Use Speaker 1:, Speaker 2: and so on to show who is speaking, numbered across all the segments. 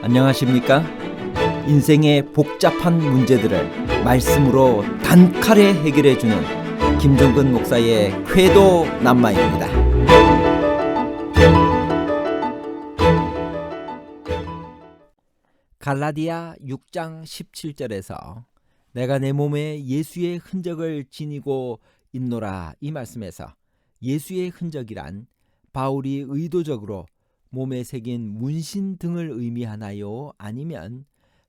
Speaker 1: 안녕하십니까? 인생의 복잡한 문제들을 말씀으로 단칼에 해결해주는 김종근 목사의 쾌도 남마입니다. 갈라디아 6장 17절에서 내가 내 몸에 예수의 흔적을 지니고 있노라, 이 말씀에서 예수의 흔적이란 바울이 의도적으로 몸에 새긴 문신 등을 의미하나요? 아니면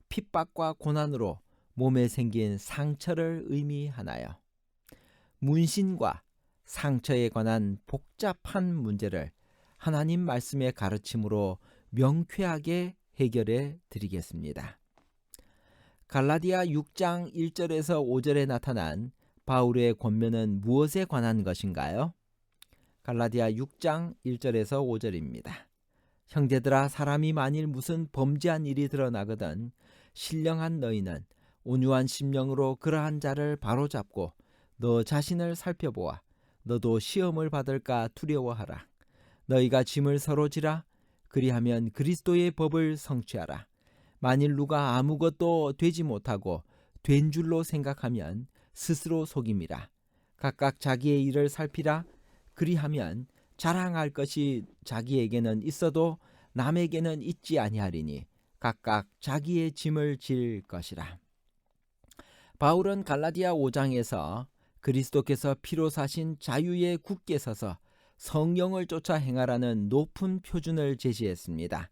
Speaker 1: 핍박과 고난으로 몸에 생긴 상처를 의미하나요? 문신과 상처에 관한 복잡한 문제를 하나님 말씀의 가르침으로 명쾌하게 해결해 드리겠습니다. 갈라디아 6장 1절에서 5절에 나타난 바울의 권면은 무엇에 관한 것인가요? 갈라디아 6장 1절에서 5절입니다. 형제들아, 사람이 만일 무슨 범죄한 일이 드러나거든 신령한 너희는 온유한 심령으로 그러한 자를 바로잡고 너 자신을 살펴보아 너도 시험을 받을까 두려워하라. 너희가 짐을 서로 지라. 그리하면 그리스도의 법을 성취하라. 만일 누가 아무것도 되지 못하고 된 줄로 생각하면 스스로 속임이라. 각각 자기의 일을 살피라. 그리하면 자랑할 것이 자기에게는 있어도 남에게는 있지 아니하리니 각각 자기의 짐을 질 것이라. 바울은 갈라디아 5장에서 그리스도께서 피로 사신 자유에 굳게 서서 성령을 쫓아 행하라는 높은 표준을 제시했습니다.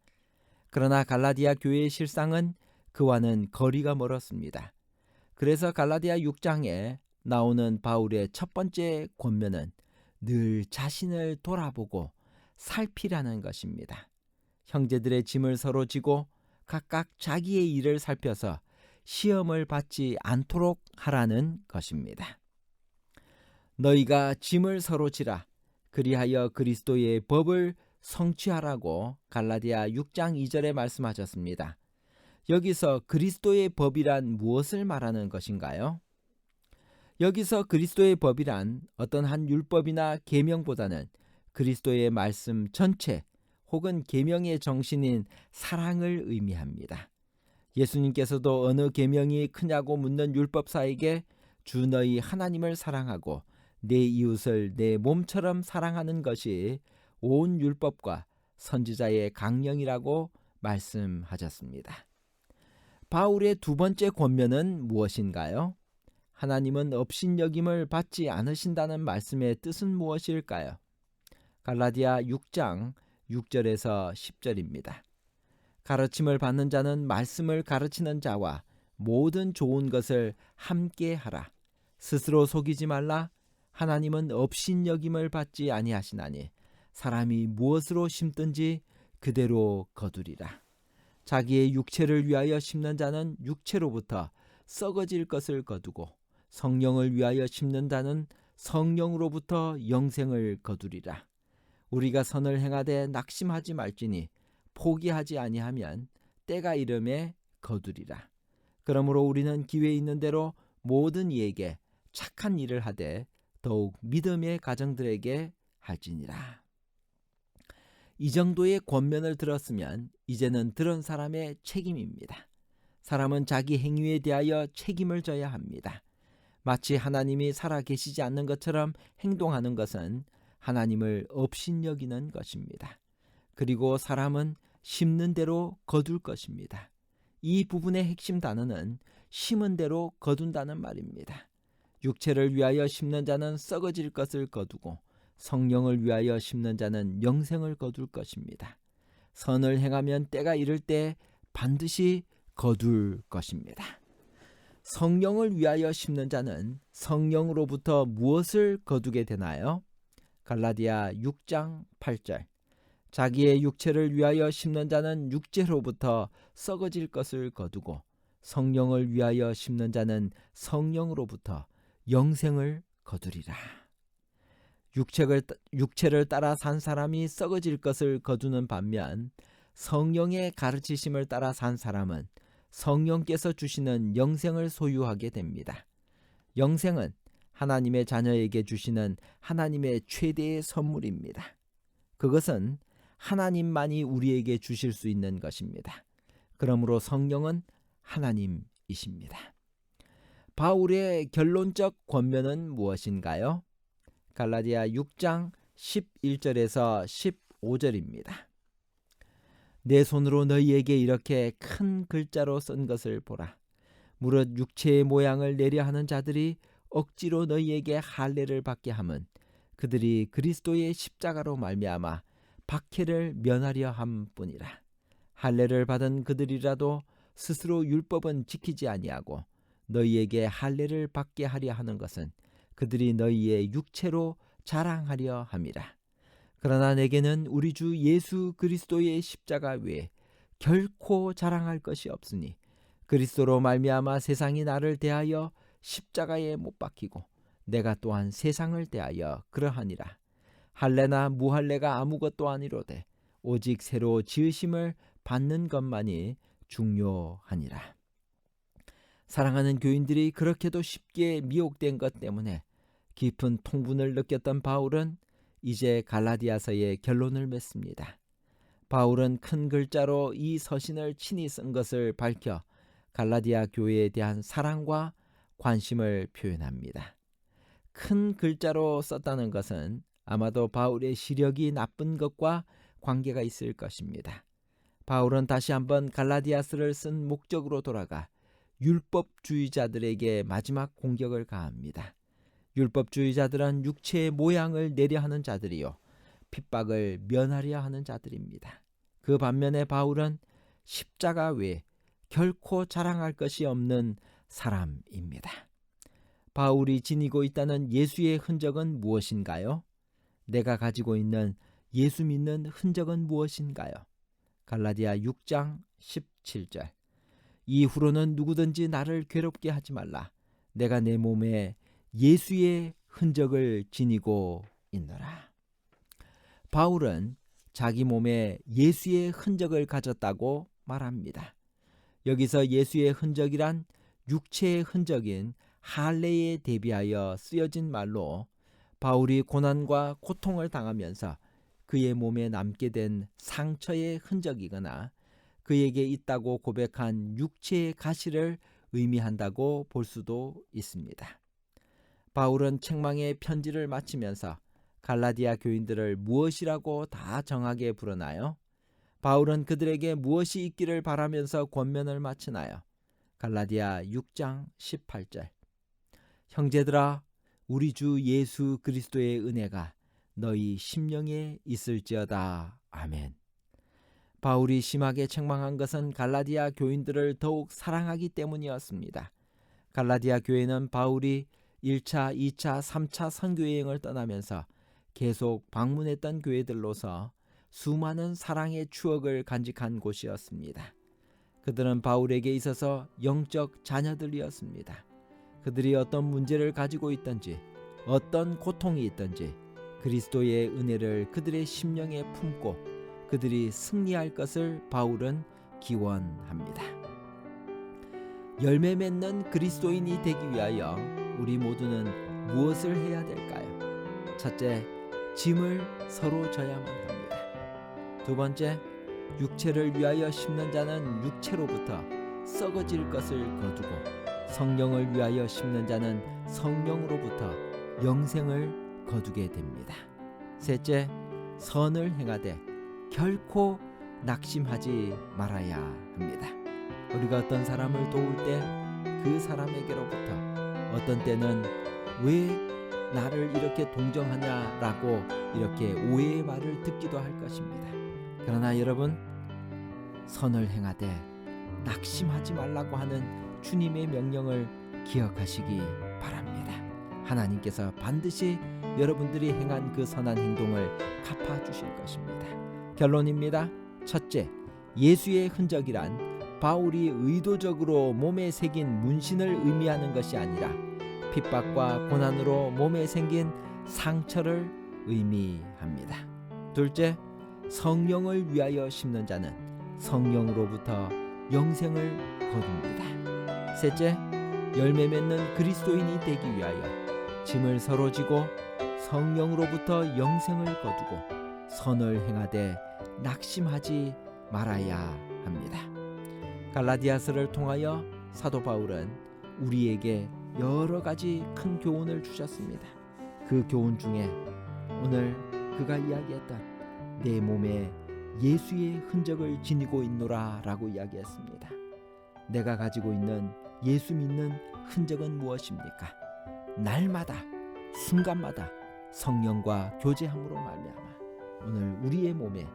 Speaker 1: 그러나 갈라디아 교회의 실상은 그와는 거리가 멀었습니다. 그래서 갈라디아 6장에 나오는 바울의 첫 번째 권면은 늘 자신을 돌아보고 살피라는 것입니다. 형제들의 짐을 서로 지고 각각 자기의 일을 살펴서 시험을 받지 않도록 하라는 것입니다. 너희가 짐을 서로 지라. 그리하여 그리스도의 법을 성취하라고 갈라디아 6장 2절에 말씀하셨습니다. 여기서 그리스도의 법이란 무엇을 말하는 것인가요? 여기서 그리스도의 법이란 어떤 한 율법이나 계명보다는 그리스도의 말씀 전체 혹은 계명의 정신인 사랑을 의미합니다. 예수님께서도 어느 계명이 크냐고 묻는 율법사에게 주 너희 하나님을 사랑하고 내 이웃을 내 몸처럼 사랑하는 것이 온 율법과 선지자의 강령이라고 말씀하셨습니다. 바울의 두 번째 권면은 무엇인가요? 하나님은 업신여김을 받지 않으신다는 말씀의 뜻은 무엇일까요? 갈라디아 6장 6절에서 10절입니다. 가르침을 받는 자는 말씀을 가르치는 자와 모든 좋은 것을 함께 하라. 스스로 속이지 말라. 하나님은 업신여김을 받지 아니하시나니 사람이 무엇으로 심든지 그대로 거두리라. 자기의 육체를 위하여 심는 자는 육체로부터 썩어질 것을 거두고 성령을 위하여 심는 자는 성령으로부터 영생을 거두리라. 우리가 선을 행하되 낙심하지 말지니 포기하지 아니하면 때가 이름에 거두리라. 그러므로 우리는 기회 있는 대로 모든 이에게 착한 일을 하되 더욱 믿음의 가정들에게 할지니라. 이 정도의 권면을 들었으면 이제는 들은 사람의 책임입니다. 사람은 자기 행위에 대하여 책임을 져야 합니다. 마치 하나님이 살아계시지 않는 것처럼 행동하는 것은 하나님을 업신여기는 것입니다. 그리고 사람은 심는 대로 거둘 것입니다. 이 부분의 핵심 단어는 심은 대로 거둔다는 말입니다. 육체를 위하여 심는 자는 썩어질 것을 거두고 성령을 위하여 심는 자는 영생을 거둘 것입니다. 선을 행하면 때가 이를 때 반드시 거둘 것입니다. 성령을 위하여 심는 자는 성령으로부터 무엇을 거두게 되나요? 갈라디아 6장 8절. 자기의 육체를 위하여 심는 자는 육체로부터 썩어질 것을 거두고 성령을 위하여 심는 자는 성령으로부터 영생을 거두리라. 육체를 따라 산 사람이 썩어질 것을 거두는 반면 성령의 가르치심을 따라 산 사람은 성령께서 주시는 영생을 소유하게 됩니다. 영생은 하나님의 자녀에게 주시는 하나님의 최대의 선물입니다. 그것은 하나님만이 우리에게 주실 수 있는 것입니다. 그러므로 성령은 하나님이십니다. 바울의 결론적 권면은 무엇인가요? 갈라디아 6장 11절에서 15절입니다. 내 손으로 너희에게 이렇게 큰 글자로 쓴 것을 보라. 무릇 육체의 모양을 내려 하는 자들이 억지로 너희에게 할례를 받게 함은 그들이 그리스도의 십자가로 말미암아 박해를 면하려 함뿐이라. 할례를 받은 그들이라도 스스로 율법은 지키지 아니하고 너희에게 할례를 받게 하려 하는 것은 그들이 너희의 육체로 자랑하려 함이라. 그러나 내게는 우리 주 예수 그리스도의 십자가 외에 결코 자랑할 것이 없으니 그리스도로 말미암아 세상이 나를 대하여 십자가에 못 박히고 내가 또한 세상을 대하여 그러하니라. 할례나 무할례가 아무것도 아니로되 오직 새로 지으심을 받는 것만이 중요하니라. 사랑하는 교인들이 그렇게도 쉽게 미혹된 것 때문에 깊은 통분을 느꼈던 바울은 이제 갈라디아서의 결론을 맺습니다. 바울은 큰 글자로 이 서신을 친히 쓴 것을 밝혀 갈라디아 교회에 대한 사랑과 관심을 표현합니다. 큰 글자로 썼다는 것은 아마도 바울의 시력이 나쁜 것과 관계가 있을 것입니다. 바울은 다시 한번 갈라디아서를 쓴 목적으로 돌아가 율법주의자들에게 마지막 공격을 가합니다. 율법주의자들은 육체의 모양을 내려하는 자들이요 핍박을 면하려 하는 자들입니다. 그 반면에 바울은 십자가 외에 결코 자랑할 것이 없는 사람입니다. 바울이 지니고 있다는 예수의 흔적은 무엇인가요? 내가 가지고 있는 예수 믿는 흔적은 무엇인가요? 갈라디아 6장 17절. 이후로는 누구든지 나를 괴롭게 하지 말라. 내가 내 몸에 예수의 흔적을 지니고 있노라. 바울은 자기 몸에 예수의 흔적을 가졌다고 말합니다. 여기서 예수의 흔적이란 육체의 흔적인 할례에 대비하여 쓰여진 말로 바울이 고난과 고통을 당하면서 그의 몸에 남게 된 상처의 흔적이거나 그에게 있다고 고백한 육체의 가시를 의미한다고 볼 수도 있습니다. 바울은 책망의 편지를 마치면서 갈라디아 교인들을 무엇이라고 다 정하게 부르나요? 바울은 그들에게 무엇이 있기를 바라면서 권면을 마치나요? 갈라디아 6장 18절. 형제들아, 우리 주 예수 그리스도의 은혜가 너희 심령에 있을지어다. 아멘. 바울이 심하게 책망한 것은 갈라디아 교인들을 더욱 사랑하기 때문이었습니다. 갈라디아 교회는 바울이 1차, 2차, 3차 선교여행을 떠나면서 계속 방문했던 교회들로서 수많은 사랑의 추억을 간직한 곳이었습니다. 그들은 바울에게 있어서 영적 자녀들이었습니다. 그들이 어떤 문제를 가지고 있든지 어떤 고통이 있든지 그리스도의 은혜를 그들의 심령에 품고 그들이 승리할 것을 바울은 기원합니다. 열매 맺는 그리스도인이 되기 위하여 우리 모두는 무엇을 해야 될까요? 첫째, 짐을 서로 져야만 합니다. 두 번째, 육체를 위하여 심는 자는 육체로부터 썩어질 것을 거두고 성령을 위하여 심는 자는 성령으로부터 영생을 거두게 됩니다. 셋째, 선을 행하되 결코 낙심하지 말아야 합니다. 우리가 어떤 사람을 도울 때 그 사람에게로부터 어떤 때는 왜 나를 이렇게 동정하냐라고 이렇게 오해의 말을 듣기도 할 것입니다. 그러나 여러분, 선을 행하되 낙심하지 말라고 하는 주님의 명령을 기억하시기 바랍니다. 하나님께서 반드시 여러분들이 행한 그 선한 행동을 갚아주실 것입니다. 결론입니다. 첫째, 예수의 흔적이란 바울이 의도적으로 몸에 새긴 문신을 의미하는 것이 아니라 핍박과 고난으로 몸에 생긴 상처를 의미합니다. 둘째, 성령을 위하여 심는 자는 성령으로부터 영생을 거둡니다. 셋째, 열매 맺는 그리스도인이 되기 위하여 짐을 서로 지고 성령으로부터 영생을 거두고 선을 행하되 낙심하지 말아야 합니다. 갈라디아서를 통하여 사도 바울은 우리에게 여러 가지 큰 교훈을 주셨습니다. 그 교훈 중에 오늘 그가 이야기했던 내 몸에 예수의 흔적을 지니고 있노라 라고 이야기했습니다. 내가 가지고 있는 예수 믿는 흔적은 무엇입니까? 날마다 순간마다 성령과 교제함으로 말미암아 오늘 우리의 몸에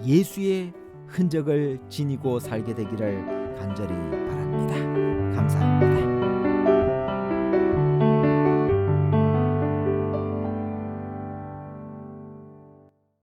Speaker 1: 예수의 흔적을 지니고 살게 되기를 간절히 바랍니다. 감사합니다.